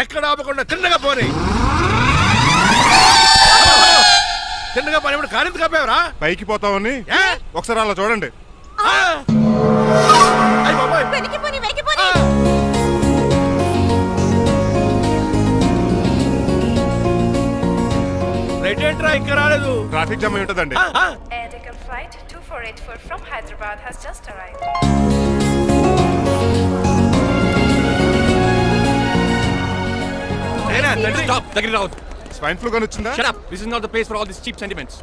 ఎక్కడ ఆపకుండా తిన్నగా పోనీ. తిన్నగా పని కారింత కాపేవరా? పైకి పోతావని ఒకసారి అలా చూడండి. రైట్ ఏంట్రా ఇక్కడ రాలేదు? ట్రాఫిక్ జామ్ అయి ఉంటదండి. Flight 2484 from Hyderabad has just arrived. Stop! Take it out. Swine flu gun వచ్చిందా? Shut up. This is not the place for all these cheap sentiments.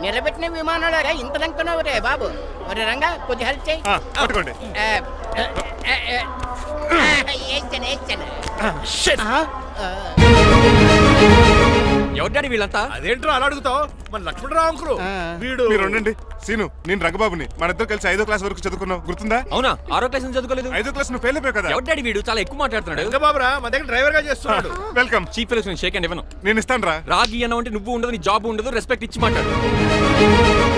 నిలబెట్టిన విమానాలు ఇంత లంకున్నావు రే బాబు. మరి రంగా కొద్ది హెల్ప్ చేయి. పట్టుకోండి. ఎవరు డాడీ వీళ్ళంతా? అదేంట్రా అలా అడుగుతావు? మన లక్ష్మణరావు అంకులు వీడు. మీరు ఉండండి. సీను, నేను రంగబాబుని. మన ఇద్దరు కలిసి 5వ క్లాస్ వరకు చదువుకున్నాం, గుర్తుందా? అవునా? 6వ క్లాస్ చదువుకోలేదు. 5వ క్లాస్ నువ్వు ఫెయిల్ అయిపోయావు కదా. ఎవరు డాడీ వీడు? చాలా ఎక్కువ మాట్లాడుతున్నాడు. రంగబాబురా, మన దగ్గర డ్రైవర్ గా చేస్తున్నాడు. వెల్కమ్. చీఫ్ ఫెలోస్ నేను షేక్ హ్యాండ్ ఇవ్వను. నేను ఇస్తాను రా. రాగి అన్న అంటే నువ్వు ఉండదు, నీ జాబ్ ఉండదు, రెస్పెక్ట్ ఇచ్చి మాట్లాడు.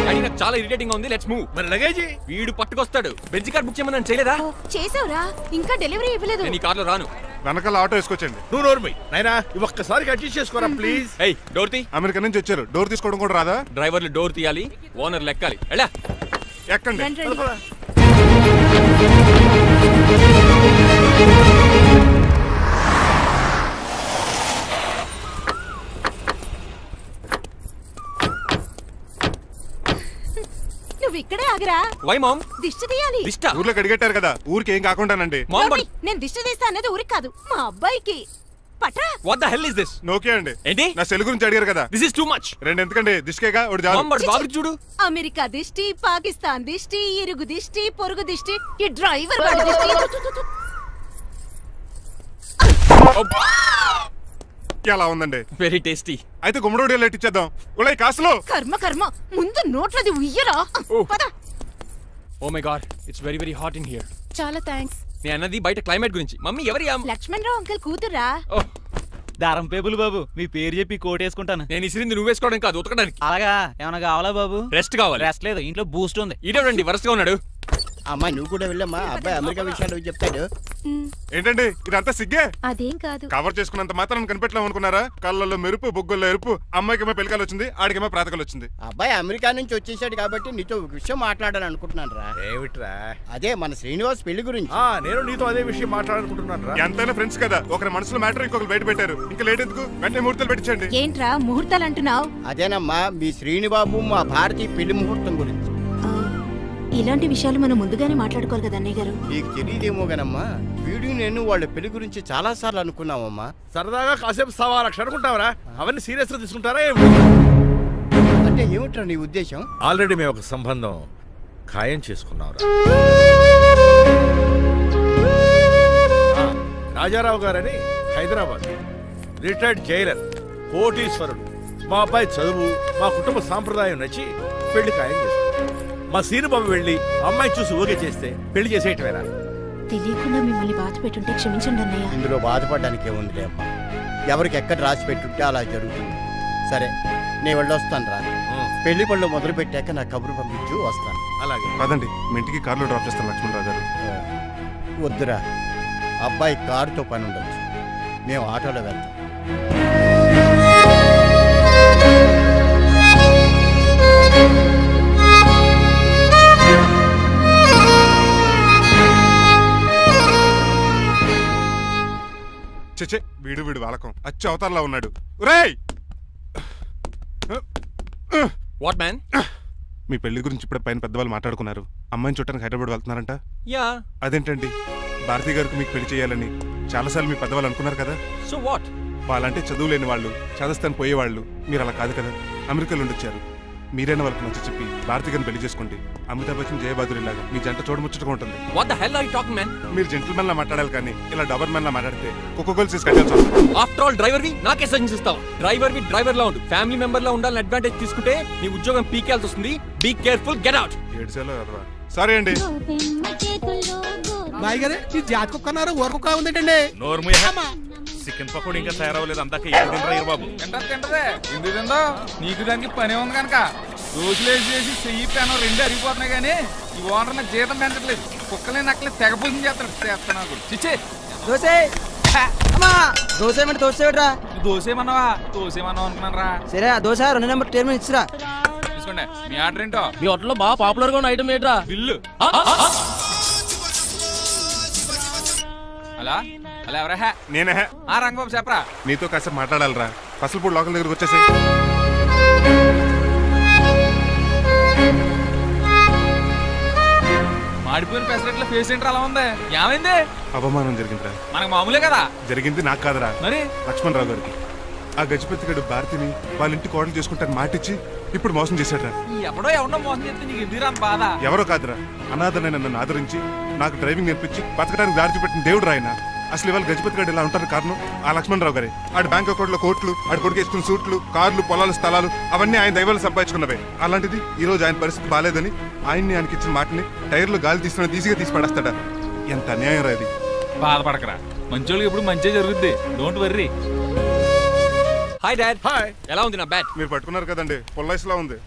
డాడీ నాకు చాలా ఇరిటేటింగ్ గా ఉంది. Let's move. మరి లగేజీ వీడు పట్టుకొస్తాడు. బెంజ్ కార్ బుక్ చేయమని చేయలేదా? చేసావురా, ఇంకా డెలివరీ ఇవ్వలేదు. నేను ఈ కార్లో రాను. వెనకాల ఆటో వేసుకొచ్చండి. నువ్వు నోర్మై నైనా, ఒక్కసారి అడ్జస్ట్ చేసుకోరా ప్లీజ్. ఏయ్, డోర్ తీ. అమెరికా నుంచి వచ్చారు, డోర్ తీసుకోవడం కూడా రాదా? డ్రైవర్లు డోర్ తీయాలి, ఓనర్ లెక్కాలి. ఎలా ఎక్కండి. నువ్వు ఇక్కడే ఆగరా. Why ma'am? దిష్టి తీయాలి. దిష్ట? ఊర్లో కడిగట్టారు కదా, ఊరికి ఏం కాకుండానండి. నేను దిష్టి తీస్తా అనేది ఊరికి కాదు, మా అబ్బాయికి. పట్రా. What the hell is this? నోకే అండి. ఏంటి? నా సెల్ గురించి అడిగారు కదా. This is too much. రెండు ఎందుకండి? దిష్కేగా ఒకటి చాలు. బాబు చూడు. అమెరికా దిష్టి, పాకిస్తాన్ దిష్టి, ఇరుగు దిష్టి, పొరుగు దిష్టి, ఈ డ్రైవర్ వాడి దిష్టి. ఎలా ఉందండి? Very tasty. అయితే గుమ్మడి లెట్ ఇచ్చేద్దాం. ఉలై కాసులో. కర్మ కర్మ, ముందు నోట్లది ఉయ్యరా. పద. Oh my god, it's very very hot in here. చాలా థాంక్స్. నేను అన్నది బయట క్లైమేట్ గురించి. మమ్మీ ఎవరి? లక్ష్మణరావు అంకుల్ కూతురా. దారం పేపులు బాబు, మీ పేరు చెప్పి కోట్ వేసుకుంటాను. నేను ఇసిరింది నువ్వు వేసుకోవడం కాదు, ఉతకడానికి. అలాగా? ఏమైనా కావాలా బాబు? రెస్ట్ కావాలి. రెస్ట్ లేదు, ఇంట్లో బూస్ట్ ఉంది. ఇదేనండి వరుసగా ఉన్నాడు. అమ్మాయి నువ్వు కూడా వెళ్ళమ్మా, అబ్బాయి అమెరికా విషయాలు చెప్తాడు. ఏంటండి ఇదంతా సిగ్గే? అదేం కాదు. కవర్ చేసుకున్నంత మాత్రం కనిపెట్టలేం అనుకున్నారా? కళ్ళల్లో మెరుపు, బొగ్గుల్లో ఎరుపు. అమ్మాయికేమో పెళ్ళికాలు వచ్చింది, ఆడికేమో ప్రాతకాలు వచ్చింది. అబ్బాయి అమెరికా నుంచి వచ్చేసాడు కాబట్టి నీతో ఒక విషయం మాట్లాడాలని అనుకుంటున్నాను రా. ఏమిట్రా? అదే మన శ్రీనివాస్ పెళ్లి గురించి. నేను నీతో అదే విషయం మాట్లాడాలనుకుంటున్నాను రా. ఎంతైనా ఫ్రెండ్స్ కదా, ఒకరి మనసులో మ్యాటర్ ఇంకొకరు బయట పెట్టారు. ఇంకా లేట్ ఎందుకు? వెంటనే ముహూర్తాలు పెట్టించండి. ఏంట్రా ముహూర్తాలు అంటున్నావు? అదేనమ్మా మీ శ్రీనిబాబు మా భారతి పెళ్లి ముహూర్తం గురించి. ఇలాంటి విషయాలు మనం ముందుగానే మాట్లాడుకోవాలి కదా అన్నయ్య గారు. నీకు తెలియదేమో గనమ్మా, వీడియో నేను వాళ్ళ పెళ్లి గురించి చాలా సార్లు అనుకున్నామమ్మా. సరదాగా కాసేపు 1.25 అనుకుంటావరా? అవన్నీ సీరియస్ గా తీసుకుంటారా? అంటే ఏమిట్రా నీ ఉద్దేశం? ఆల్రెడీ మేము ఒక సంబంధం ఖాయం చేసుకున్నావురా. రాజారావు గారని హైదరాబాద్ రిటైర్డ్ జైలర్, కోటీశ్వరుడు. మా అబ్బాయి చదువు, మా కుటుంబ సాంప్రదాయం నచ్చి పెళ్లి ఖాయం చేస్తాం. మా సీనుబాబు వెళ్ళి అమ్మాయి చూసి ఓకే చేస్తే పెళ్లి చేసేయటమేనా? తెలియకుండా మిమ్మల్ని బాధ పెట్టుంటే క్షమించండి అన్నయ్య. ఇందులో బాధపడడానికి ఏముందిలే అమ్మా, ఎవరికి ఎక్కడ రాసి పెట్టుంటే అలా జరుగుతుంది. సరే నేను వెళ్ళొస్తాను రా. పెళ్లి పళ్ళు మొదలు పెట్టాక నా కబురు పంపించు, వస్తాను. అలాగే పదండి, మీ ఇంటికి కార్లో డ్రాప్ చేస్తాను లక్ష్మణరావు గారు. వద్దురా, అబ్బాయి కారుతో పని ఉండొచ్చు, మేము ఆటోలో వెళ్తాం. చచ్చే, వీడు వాలకం అచ్చు అవతారంలా ఉన్నాడు. ఒరేయ్, వాట్ మ్యాన్? మీ పెళ్లి గురించి ఇప్పుడు పైన పెద్దవాళ్ళు మాట్లాడుకున్నారు. అమ్మాయిని చూడటానికి హైదరాబాద్ వెళ్తున్నారంట. యా. అదేంటండి? భారతి గారికి మీకు పెళ్లి చేయాలని చాలాసార్లు మీ పెద్దవాళ్ళు అనుకున్నారు కదా. So what? వాళ్ళంటే చదువు లేని వాళ్ళు, చదస్తాను పోయేవాళ్ళు. మీరు అలా కాదు కదా, అమెరికాలో ఉండొచ్చారు. మీరైనా వాళ్ళకి నచ్చ చెప్పి భారతి గారిని పెళ్లి చేసుకోండి. అమితాబ్ బచ్చన్, జయబాదురి లాగా మీ జంట చూడముచ్చటగా ఉంటుంది. What the hell are you talking man? మీరు జెంటిల్మెన్ లా మాట్లాడాలి కానీ ఇలా డబర్ మ్యాన్ లా మాట్లాడితే కోకోకోల్ సీస్ కట్టాల్సి వస్తుంది. ఆఫ్టర్ ఆల్ డ్రైవర్ వి నాకే సజెషన్ ఇస్తావా? డ్రైవర్ లా ఉండు, ఫ్యామిలీ మెంబర్ లా ఉండాలని అడ్వాంటేజ్ తీసుకుంటే నీ ఉద్యోగం పీకేల్సి వస్తుంది. Be careful, get out. ఏడ్చేలో కదరా. సారీ అండి. బాయ్ గారే, ఈ జాతి కుక్కన్నారు ఊరకుక్క ఉందేంటండి? చికెన్ పకోడీ ఇంకా తయారవ్వలేదు, అందాక తింటారా బాబు? తింటదే ఎందుకు తిందో? నీకు దానికి పని ఉంది కనుక రోజులేసి చెయ్యి పెనం 2 అరిగిపోతున్నాయి కానీ ఈ ఓనర్ నాకు జీతం పెంచట్లేదు. కుక్కలే నక్కలే తెగ పూజలు చేస్తాను చిచ్చే దోశ అమ్మా దోశ ఏమంటే దోశ ఏమిట్రా దోసేమన్నావా దోసేమన్నావు అనుకున్నాను రా. సరే ఆ దోశ 2 నెంబర్ టేబుల్ ఇచ్చిరా. తీసుకోండి. మీ ఆర్డర్ ఏంటో? మీ హోటల్లో బాగా పాపులర్ గా ఉన్న ఐటమ్ ఏంట్రా? బిల్లు. అలా అలా ఎవరా? నేనే. ఆ రంగబాబు చెప్పరా. నీతో కాసేపు మాట్లాడాలరా. పసలపూడి లోకల్ దగ్గరకు వచ్చేసి మాడిపోయిన పెసరట్ల ఫేస్ ఏంటర్ అలా ఉంది? ఏమైంది? అవమానం జరిగిందిరా. మనకు మామూలే కదా. జరిగింది నాకు కాదురా, మరి లక్ష్మణరావు గారికి. ఆ గజపతిగడు భారతిని వాళ్ళ ఇంటి కోడలు చేసుకుంటాను మాటిచ్చి ఇప్పుడు మోసం చేశాడ్రా. ఎవడో ఎవడో మోసం చేస్తే నీకు ఎందుకు బాధ? ఎవరో కాదురా, అనాథనైన నన్ను ఆదరించి నాకు డ్రైవింగ్ నేర్పించి బతకడానికి దారి చూపెట్టిన దేవుడు రాయన. అసలు ఇవాళ గజపతి గడు ఇలా ఉంటారు కారణం ఆ లక్ష్మణరావు గారే. ఆడు బ్యాంక్ అకౌంట్ లో కోట్లు, ఆడు కొడుకేసుకున్న సూట్లు, కార్లు, పొలాలు, స్థలాలు అవన్నీ ఆయన దైవాలు సంపాదించుకున్నవే. అలాంటిది ఈ రోజు ఆయన పరిస్థితి బాలేదని ఆయన్ని ఆయనకి ఇచ్చిన మాటని టైర్లు గాలి తీస్తున్న ఈజీగా తీసి పడేస్తాడా. ఎంత అన్యాయం రా ఇది. బాధపడకరా, మంచోళ్ళకి ఇప్పుడు మంచి జరుగుద్ది. Don't worry. Hi dad. Hi. ఎలా ఉంది నా బ్యాట్? మీరు పట్టుకున్నారు కదండి, పొల్లైస్లా ఉంది.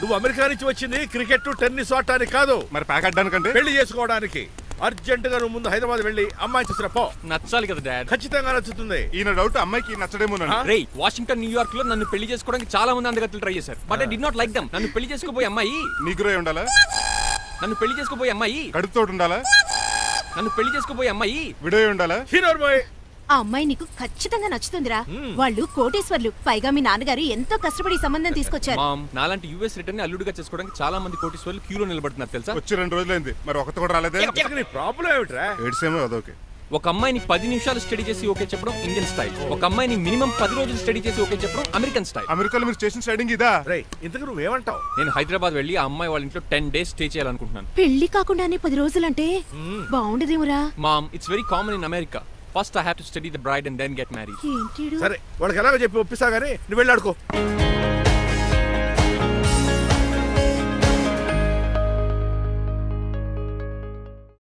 నువ్వు అమెరికా నుంచి వచ్చింది క్రికెట్ టెన్నిస్ ఆడటానికి కాదు, మరి ప్యాక్ అడ్డానికంటే పెళ్లి చేసుకోవడానికి. అర్జెంట్ గా నువ్వు ముందు హైదరాబాద్ వెళ్ళి అమ్మాయి చూసిన పో. నచ్చాలి కదా డాడ్. ఖచ్చితంగా నచ్చుతుంది. ఈయన డౌట్ అమ్మాయికి నచ్చడేమోనండి. రే వాషింగ్టన్ న్యూయార్క్ లో నన్ను పెళ్లి చేసుకోవడానికి చాలా మంది అందగత్తలు ట్రై చేశారు. But I did not like them. నన్ను పెళ్లి చేసుకోబోయే అమ్మాయి నీగురై ఉండాలా? నన్ను పెళ్లి చేసుకోబోయే అమ్మాయి కడుపుతోటి ఉండాలా? నన్ను పెళ్లి చేసుకోబోయే అమ్మాయి విడోయి ఉండాలా? హీరోర్ బాయ్. ఆ అమ్మాయి నీకు ఖచ్చితంగా నచ్చుతుందిరా. వాళ్ళు కోటేశ్వర్లు, పైగా మీ నాన్నగారు ఎంతో కష్టపడి ఈ సంబంధం తీసుకొచ్చారు. మామ్, నాలాంటి యుఎస్ రిటర్న్ అల్లుడిగా చేసుకోవడానికి చాలా మంది కోటీశ్వర్లు క్యూలో నిలబడుతున్నారు తెలుసా? వచ్చి 2 రోజులైంది, మరి ఒకటి కూడా రాలేదే. నీ ప్రాబ్లం ఏమిట్రా? ఏడ్సేమో అదొకే. ఒక అమ్మాయిని 10 నిమిషాలు స్టడీ చేసి ఓకే చెప్పడం ఇండియన్ స్టైల్. ఒక అమ్మాయిని మినిమం 10 రోజులు స్టడీ చేసి ఓకే చెప్పడం అమెరికన్ స్టైల్. అమెరికాలో మీరు స్టేషన్ స్టైడింగ్ ఇదా? రేయ్, ఇంతకు నువ్వేమంటావు? నేను హైదరాబాద్ వెళ్ళి ఆ అమ్మాయి వాళ్ళ ఇంట్లో 10 days స్టే చేయాలనుకుంటున్నాను. పెళ్లి కాకుండానే 10 రోజులంటే బాగుండదేమురా? Mom, it's very common in America. First I have to study the bride and then get married. ఏంటి సరే, వాళ్ళకి ఎలాగో చెప్పి ఒప్పిస్తా గానీ నువ్వు వెళ్ళి ఆడుకో.